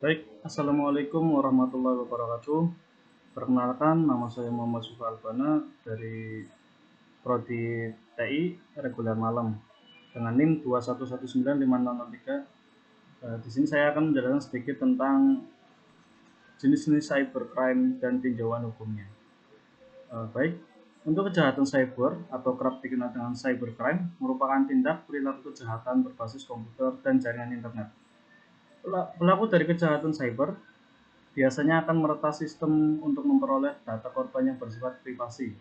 Baik, Assalamualaikum warahmatullahi wabarakatuh. Perkenalkan, nama saya Muhammad Sufa Albana dari Prodi TI Reguler Malam dengan NIM 2119563. Di sini saya akan menjelaskan sedikit tentang jenis-jenis cybercrime dan tinjauan hukumnya. Baik, untuk kejahatan cyber atau kerap dikenal dengan cybercrime merupakan tindak perilaku kejahatan berbasis komputer dan jaringan internet. Pelaku dari kejahatan cyber biasanya akan meretas sistem untuk memperoleh data korban yang bersifat privasi.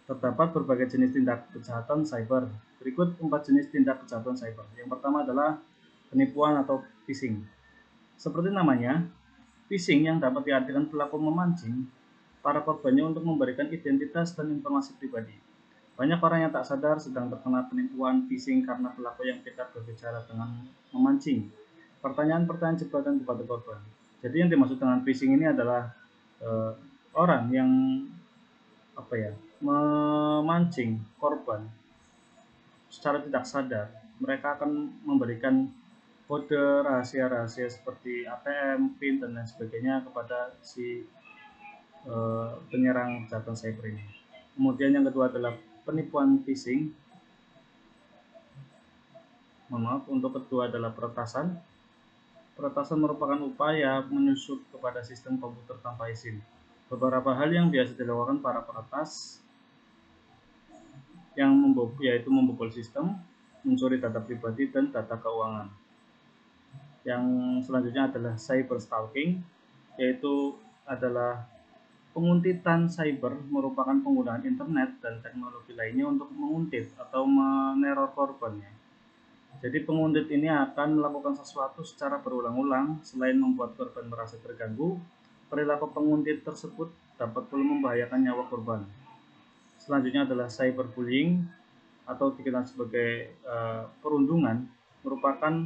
Terdapat berbagai jenis tindak kejahatan cyber. Berikut 4 jenis tindak kejahatan cyber. Yang pertama adalah penipuan atau phishing. Seperti namanya, phishing yang dapat diartikan pelaku memancing para korbannya untuk memberikan identitas dan informasi pribadi. Banyak orang yang tak sadar sedang terkena penipuan phishing karena pelaku yang tidak berbicara dengan memancing pertanyaan-pertanyaan jebakan kepada korban. Jadi yang dimaksud dengan phishing ini adalah eh, orang yang memancing korban secara tidak sadar. Mereka akan memberikan kode rahasia-rahasia seperti ATM, PIN dan lain sebagainya kepada si penyerang kejahatan cyber ini. Kemudian yang kedua adalah penipuan phishing. Mohon maaf, untuk kedua adalah peretasan. Peretasan merupakan upaya menyusup kepada sistem komputer tanpa izin. Beberapa hal yang biasa dilakukan para peretas yaitu membobol sistem, mencuri data pribadi dan data keuangan. Yang selanjutnya adalah cyber stalking, yaitu adalah penguntitan cyber merupakan penggunaan internet dan teknologi lainnya untuk menguntit atau meneror korbannya. Jadi penguntit ini akan melakukan sesuatu secara berulang-ulang. Selain membuat korban merasa terganggu, perilaku penguntit tersebut dapat pula membahayakan nyawa korban. Selanjutnya adalah cyberbullying atau dikenal sebagai perundungan, merupakan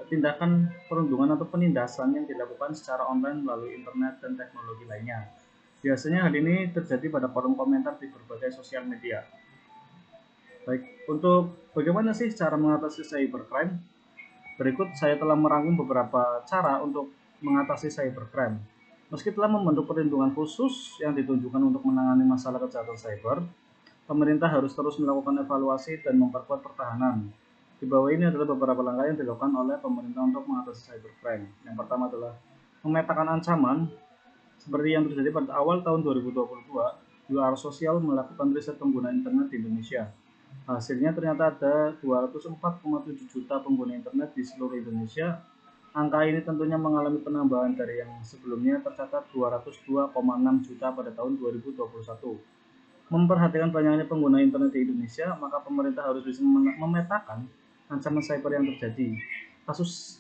tindakan perundungan atau penindasan yang dilakukan secara online melalui internet dan teknologi lainnya. Biasanya hal ini terjadi pada kolom komentar di berbagai sosial media. Baik, untuk bagaimana sih cara mengatasi cybercrime? Berikut saya telah merangkum beberapa cara untuk mengatasi cybercrime. Meski telah membentuk perlindungan khusus yang ditunjukkan untuk menangani masalah kejahatan cyber, pemerintah harus terus melakukan evaluasi dan memperkuat pertahanan. Di bawah ini adalah beberapa langkah yang dilakukan oleh pemerintah untuk mengatasi cybercrime. Yang pertama adalah memetakan ancaman, seperti yang terjadi pada awal tahun 2022, UR Sosial melakukan riset pengguna internet di Indonesia. Hasilnya ternyata ada 204,7 juta pengguna internet di seluruh Indonesia. Angka ini tentunya mengalami penambahan dari yang sebelumnya tercatat 202,6 juta pada tahun 2021. Memperhatikan banyaknya pengguna internet di Indonesia, maka pemerintah harus bisa memetakan ancaman cyber yang terjadi. Kasus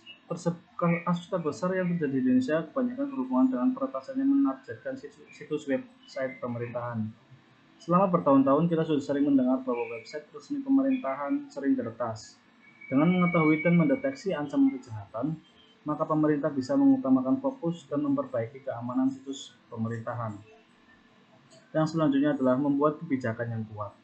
kasus terbesar yang terjadi di Indonesia kebanyakan berhubungan dengan peretasan yang menargetkan situs website pemerintahan. Selama bertahun-tahun kita sudah sering mendengar bahwa website resmi pemerintahan sering diretas. Dengan mengetahui dan mendeteksi ancaman kejahatan, maka pemerintah bisa mengutamakan fokus dan memperbaiki keamanan situs pemerintahan. Yang selanjutnya adalah membuat kebijakan yang kuat.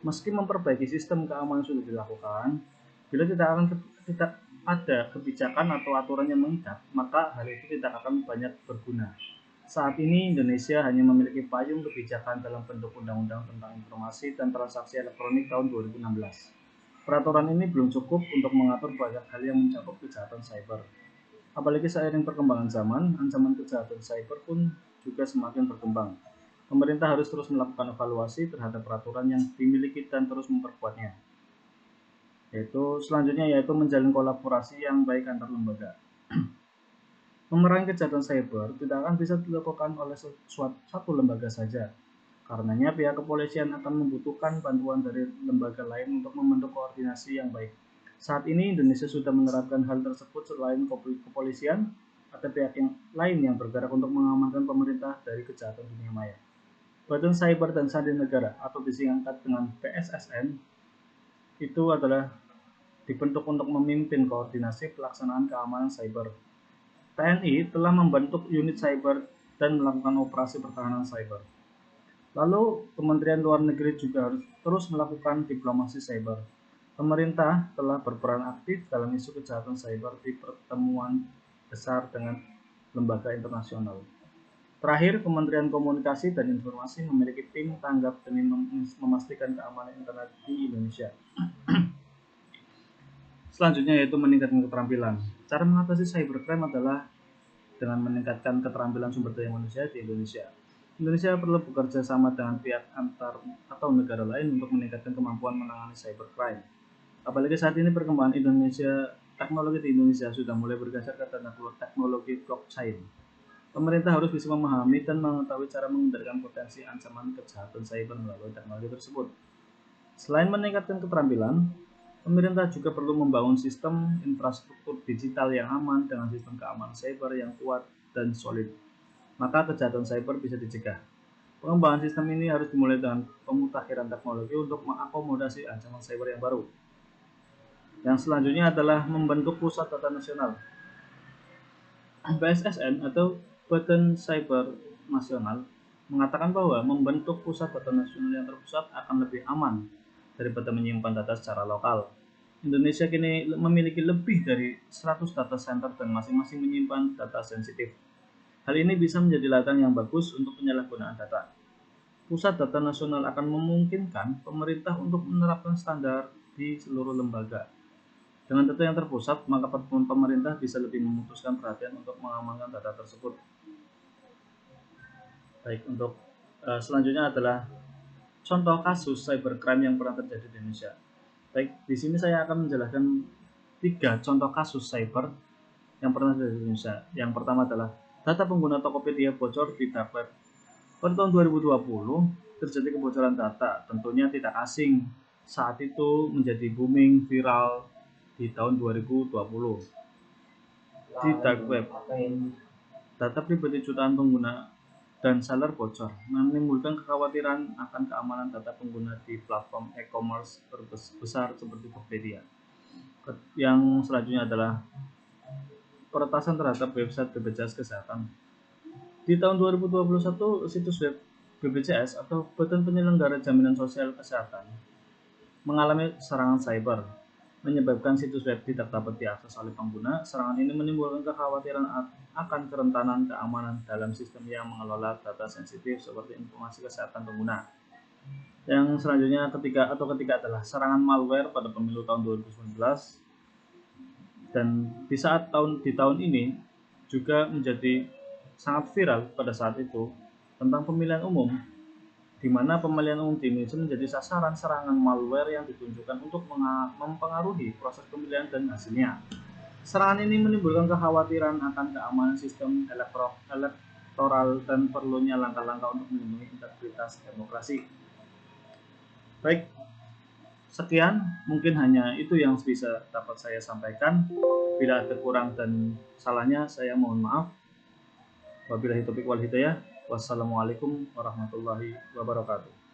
Meski memperbaiki sistem keamanan sudah dilakukan, bila tidak ada kebijakan atau aturan yang mengikat, maka hal itu tidak akan banyak berguna. Saat ini Indonesia hanya memiliki payung kebijakan dalam bentuk Undang-Undang tentang Informasi dan Transaksi Elektronik tahun 2016. Peraturan ini belum cukup untuk mengatur banyak hal yang mencakup kejahatan cyber. Apalagi seiring perkembangan zaman, ancaman kejahatan cyber pun juga semakin berkembang. Pemerintah harus terus melakukan evaluasi terhadap peraturan yang dimiliki dan terus memperkuatnya. Selanjutnya menjalin kolaborasi yang baik antar lembaga. Memerangi kejahatan cyber tidak akan bisa dilakukan oleh satu lembaga saja. Karenanya pihak kepolisian akan membutuhkan bantuan dari lembaga lain untuk membentuk koordinasi yang baik. Saat ini Indonesia sudah menerapkan hal tersebut. Selain kepolisian, ada pihak yang lain yang bergerak untuk mengamankan pemerintah dari kejahatan dunia maya. Badan Cyber dan Sandi Negara atau disingkat dengan BSSN itu adalah dibentuk untuk memimpin koordinasi pelaksanaan keamanan cyber. TNI telah membentuk unit cyber dan melakukan operasi pertahanan cyber. Lalu, Kementerian Luar Negeri juga harus terus melakukan diplomasi cyber. Pemerintah telah berperan aktif dalam isu kejahatan cyber di pertemuan besar dengan lembaga internasional. Terakhir, Kementerian Komunikasi dan Informasi memiliki tim tanggap demi memastikan keamanan internet di Indonesia. Selanjutnya yaitu meningkatkan keterampilan. Cara mengatasi cybercrime adalah dengan meningkatkan keterampilan sumber daya manusia di Indonesia. Indonesia perlu bekerja sama dengan pihak antar atau negara lain untuk meningkatkan kemampuan menangani cybercrime. Apalagi saat ini perkembangan teknologi di Indonesia sudah mulai bergeser ke teknologi blockchain. Pemerintah harus bisa memahami dan mengetahui cara mengendalikan potensi ancaman kejahatan cyber melalui teknologi tersebut. Selain meningkatkan keterampilan, pemerintah juga perlu membangun sistem infrastruktur digital yang aman dengan sistem keamanan cyber yang kuat dan solid. Maka kejahatan cyber bisa dicegah. Pengembangan sistem ini harus dimulai dengan pemutakhiran teknologi untuk mengakomodasi ancaman cyber yang baru. Yang selanjutnya adalah membentuk pusat data nasional. BSSN atau Badan Cyber Nasional mengatakan bahwa membentuk pusat data nasional yang terpusat akan lebih aman daripada menyimpan data secara lokal. Indonesia kini memiliki lebih dari 100 data center dan masing-masing menyimpan data sensitif. Hal ini bisa menjadi ladang yang bagus untuk penyalahgunaan data. Pusat data nasional akan memungkinkan pemerintah untuk menerapkan standar di seluruh lembaga. Dengan data yang terpusat, maka pemerintah bisa lebih memutuskan perhatian untuk mengamankan data tersebut. Baik, untuk selanjutnya adalah contoh kasus cybercrime yang pernah terjadi di Indonesia. Baik, di sini saya akan menjelaskan 3 contoh kasus cyber yang pernah terjadi di Indonesia. Yang pertama adalah data pengguna Tokopedia bocor di dark web. Pada tahun 2020 terjadi kebocoran data, tentunya tidak asing. Saat itu menjadi booming viral di tahun 2020. Di dark web, data pribadi jutaan pengguna dan seller bocor, menimbulkan kekhawatiran akan keamanan data pengguna di platform e-commerce terbesar seperti Tokopedia. Yang selanjutnya adalah peretasan terhadap website BPJS Kesehatan. Di tahun 2021, situs web BPJS atau Badan Penyelenggara Jaminan Sosial Kesehatan mengalami serangan cyber, menyebabkan situs web tidak dapat diakses oleh pengguna. Serangan ini menimbulkan kekhawatiran akan kerentanan keamanan dalam sistem yang mengelola data sensitif seperti informasi kesehatan pengguna. Yang selanjutnya ketiga adalah serangan malware pada pemilu tahun 2019, dan di tahun ini juga menjadi sangat viral pada saat itu tentang pemilihan umum, di mana pemilihan umum di Indonesia menjadi sasaran serangan malware yang ditunjukkan untuk mempengaruhi proses pemilihan dan hasilnya. Serangan ini menimbulkan kekhawatiran akan keamanan sistem elektoral dan perlunya langkah-langkah untuk melindungi integritas demokrasi. Baik, sekian, mungkin hanya itu yang bisa dapat saya sampaikan. Bila ada kurang dan salahnya, saya mohon maaf. Wabillahi taufiq wal hidayah. Wassalamualaikum warahmatullahi wabarakatuh.